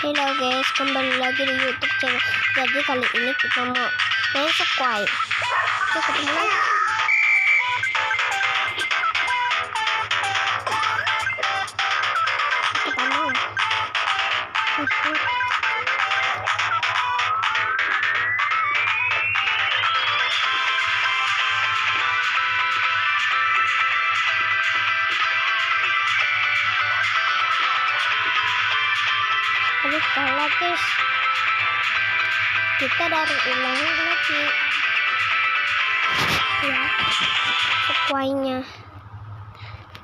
Halo guys, kembali lagi di YouTube channel. Jadi kali ini kita mau main Squad. Oke, ketemu lagi. Kita mau. Tapi kalah guys, kita dari ulang lagi ya Squad-nya.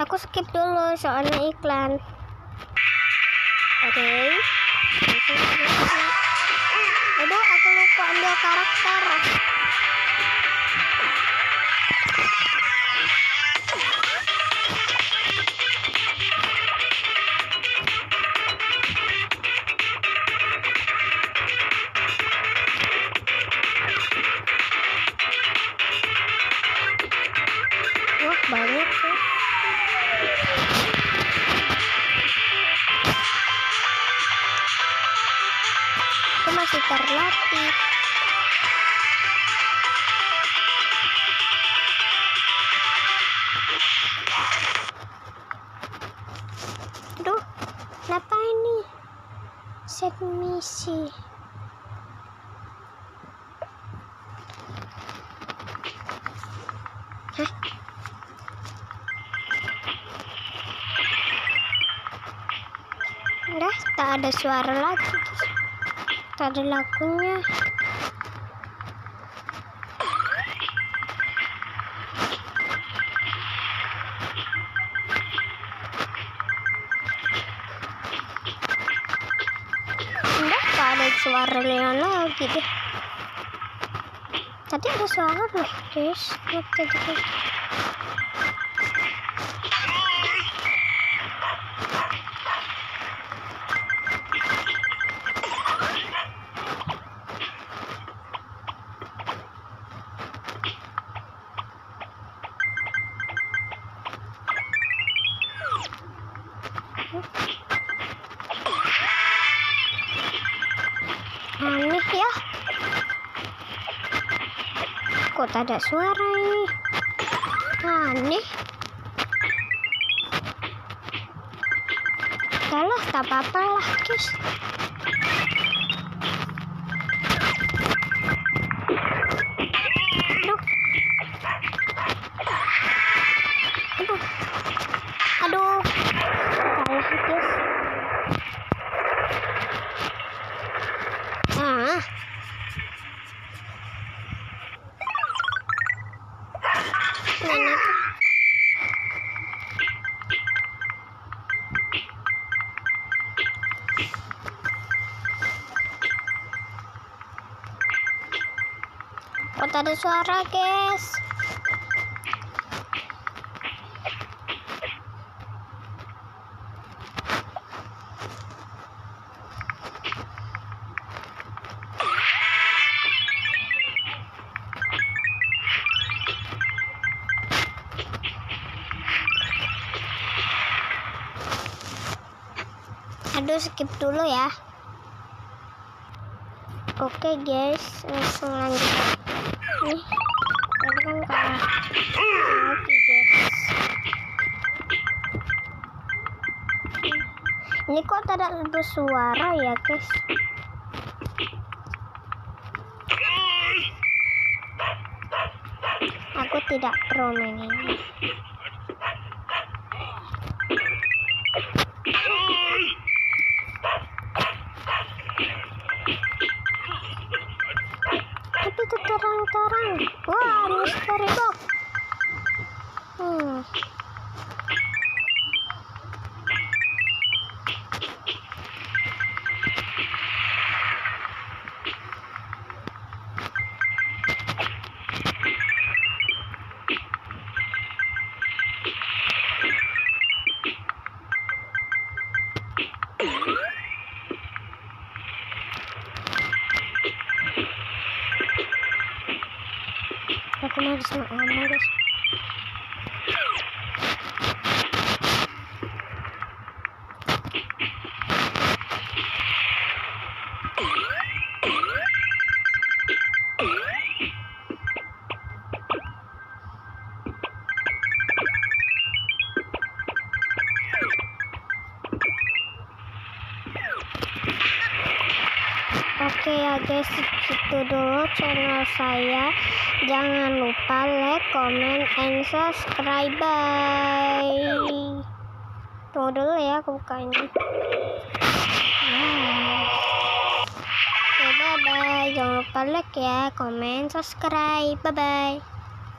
Aku skip dulu soalnya iklan. Oke. Aduh, aku lupa ambil karakter. Wah, banyak sih. Aku masih terlatih. Aduh, kenapa ini? Set misi. Hah? Udah, tak ada suara lagi. Tak ada lagunya. Udah, tak ada suaranya lagi deh. Tadi ada suara loh guys. Tadi. Aneh ya, kok tak ada suara ini? Aneh. Yalah, tak apa-apa lah guys. Aduh, kalah guys. Mana tuh? Kok tak ada suara guys? Aduh, skip dulu ya. Oke guys, langsung lanjut. Nih, tadi kan kalah. Oke guys. Ini kok tidak ada suara ya guys? Aku tidak pro main ini. Tapi itu terang-terang. Wah, mystery box. Aku harus ngomong guys. Oke ya guys, itu dulu channel saya. Jangan lupa like, comment, and subscribe. Bye. Tunggu dulu ya, aku buka ini. Oke, bye bye. Jangan lupa like ya, comment, subscribe. Bye bye.